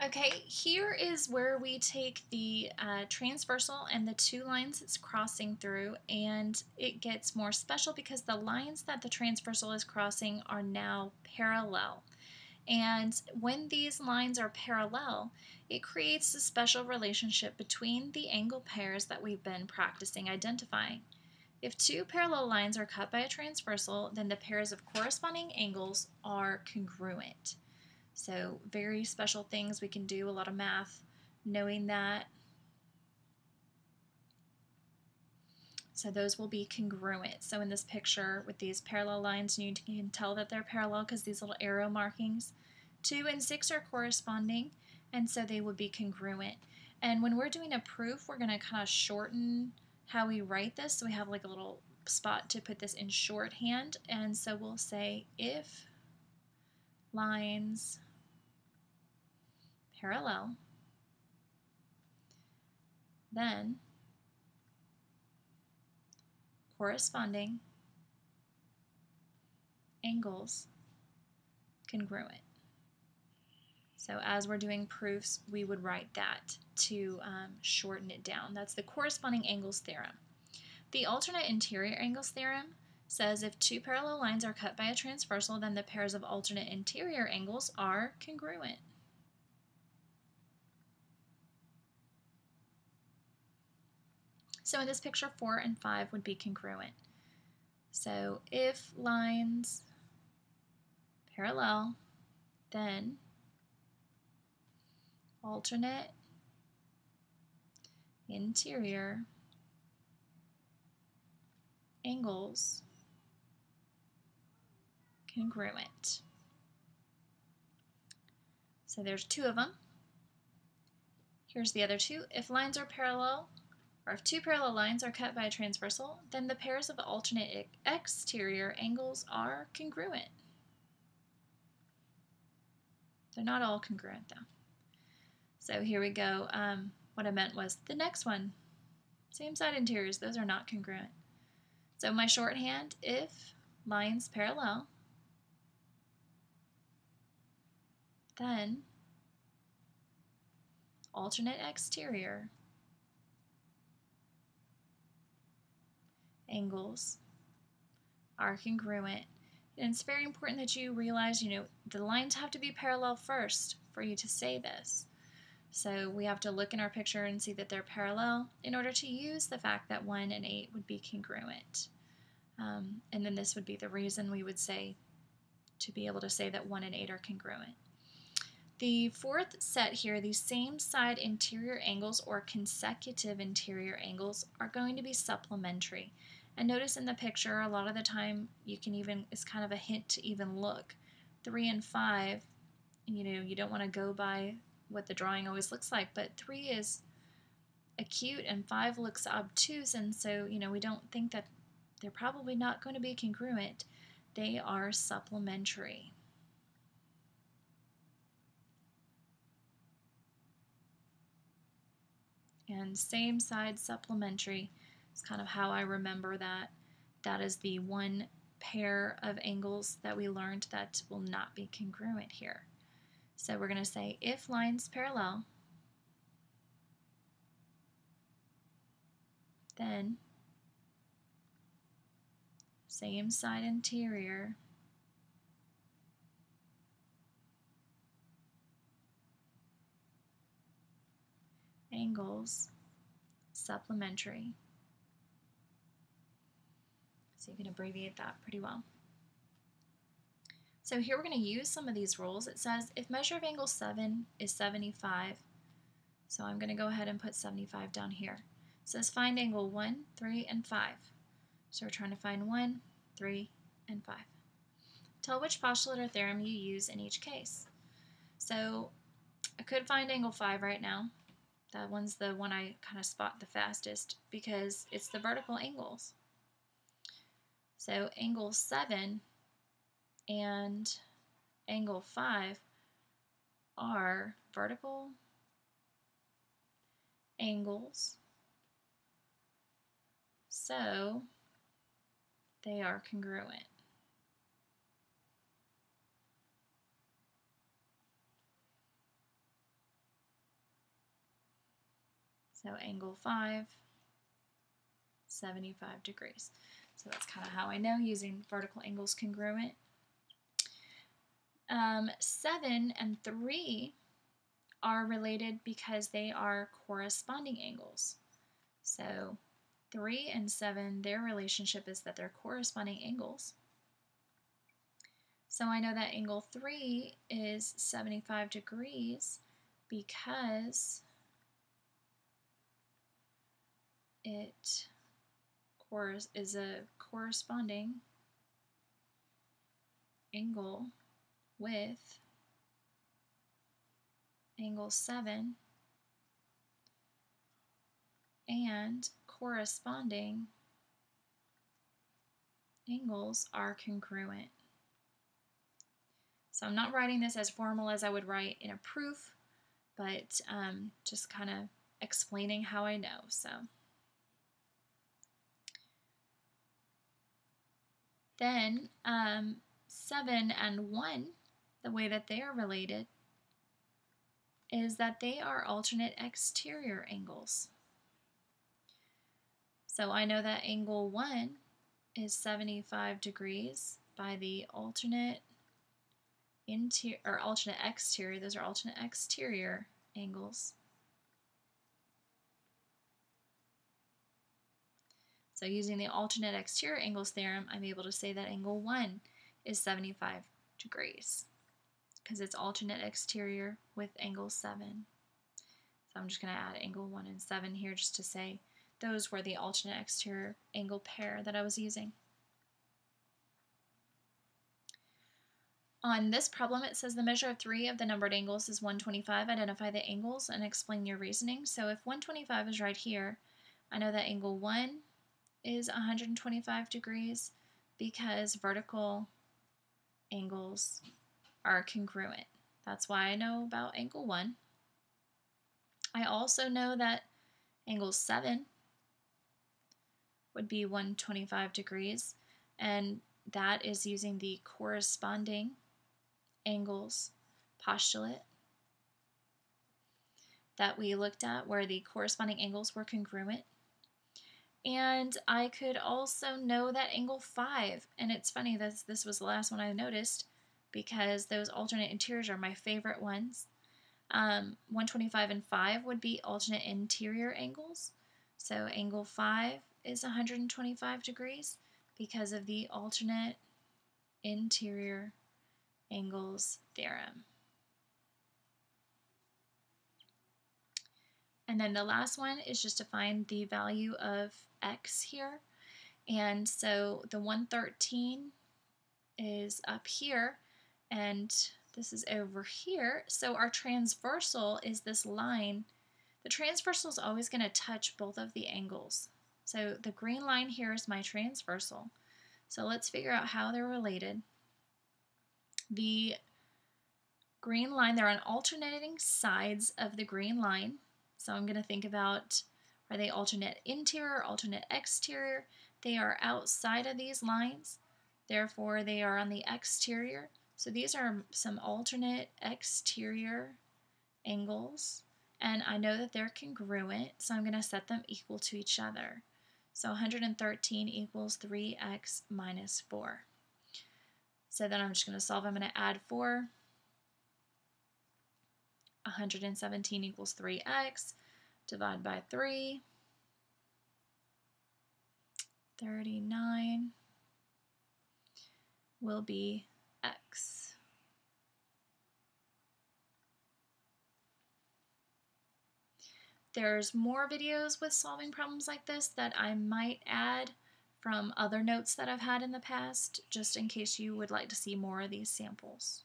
Okay, here is where we take the transversal and the two lines it's crossing through, and it gets more special because the lines that the transversal is crossing are now parallel. And when these lines are parallel, it creates a special relationship between the angle pairs that we've been practicing identifying. If two parallel lines are cut by a transversal, then the pairs of corresponding angles are congruent. So very special things. We can do a lot of math knowing that. So those will be congruent. So in this picture with these parallel lines, you can tell that they're parallel because these little arrow markings. 2 and 6 are corresponding, and so they would be congruent. And when we're doing a proof, we're going to kind of shorten how we write this. So we have like a little spot to put this in shorthand. And so we'll say if lines parallel, then corresponding angles congruent. So as we're doing proofs, we would write that to shorten it down. That's the corresponding angles theorem. The alternate interior angles theorem says if two parallel lines are cut by a transversal, then the pairs of alternate interior angles are congruent. So in this picture, 4 and 5 would be congruent. So if lines parallel, then alternate interior angles congruent. So there's two of them. Here's the other two. If lines are parallel, or if two parallel lines are cut by a transversal, then the pairs of alternate exterior angles are congruent. They're not all congruent though. So here we go. What I meant was the next one. Same side interiors, those are not congruent. So my shorthand, if lines parallel, then alternate exterior angles are congruent. And it's very important that you realize, the lines have to be parallel first for you to say this. So we have to look in our picture and see that they're parallel in order to use the fact that 1 and 8 would be congruent. And then this would be the reason we would say, to be able to say that 1 and 8 are congruent. The fourth set here, these same side interior angles or consecutive interior angles are going to be supplementary. And notice in the picture, a lot of the time you can even, it's kind of a hint to even look. 3 and 5, you don't want to go by what the drawing always looks like, but 3 is acute and 5 looks obtuse, and so, we don't think that they're probably not going to be congruent. They are supplementary. And same side supplementary is kind of how I remember that. That is the one pair of angles that we learned that will not be congruent here. So we're going to say if lines parallel, then same side interior angles supplementary. So you can abbreviate that pretty well. So here we're going to use some of these rules. It says if measure of angle 7 is 75, so I'm going to go ahead and put 75 down here. It says find angle 1, 3, and 5. So we're trying to find 1, 3, and 5. Tell which postulate or theorem you use in each case. So I could find angle 5 right now. That one's the one I kind of spot the fastest because it's the vertical angles. So angle 7 and angle 5 are vertical angles, so they are congruent. So angle 5, 75 degrees. So that's kind of how I know using vertical angles congruent. 7 and 3 are related because they are corresponding angles. So 3 and 7, their relationship is that they're corresponding angles. So I know that angle 3 is 75 degrees because it is a corresponding angle with angle 7 and corresponding angles are congruent. So I'm not writing this as formal as I would write in a proof, but just kind of explaining how I know. So then 7 and 1, the way that they are related is that they are alternate exterior angles. So I know that angle 1 is 75 degrees by the alternate interior or alternate exterior. Those are alternate exterior angles. So using the alternate exterior angles theorem, I'm able to say that angle 1 is 75 degrees because it's alternate exterior with angle 7. So I'm just going to add angle 1 and 7 here just to say those were the alternate exterior angle pair that I was using. On this problem, it says the measure of 3 of the numbered angles is 125. Identify the angles and explain your reasoning. So if 125 is right here, I know that angle 1 is 125 degrees because vertical angles are congruent. That's why I know about angle 1. I also know that angle 7 would be 125 degrees, and that is using the corresponding angles postulate that we looked at where the corresponding angles were congruent. And I could also know that angle 5, and it's funny that this was the last one I noticed because those alternate interiors are my favorite ones. 125 and 5 would be alternate interior angles. So angle 5 is 125 degrees because of the alternate interior angles theorem. And then the last one is just to find the value of x here. And so the 113 is up here, and this is over here. So our transversal is this line. The transversal is always going to touch both of the angles. So the green line here is my transversal. So let's figure out how they're related. The green line, they're on alternating sides of the green line. So I'm going to think about, are they alternate interior, alternate exterior? They are outside of these lines, therefore they are on the exterior. So these are some alternate exterior angles, and I know that they're congruent, so I'm going to set them equal to each other. So 113 equals 3x minus 4. So then I'm just going to solve. I'm going to add 4. 117 equals 3x. Divide by 3. 39 will be x. There's more videos with solving problems like this that I might add from other notes that I've had in the past, just in case you would like to see more of these samples.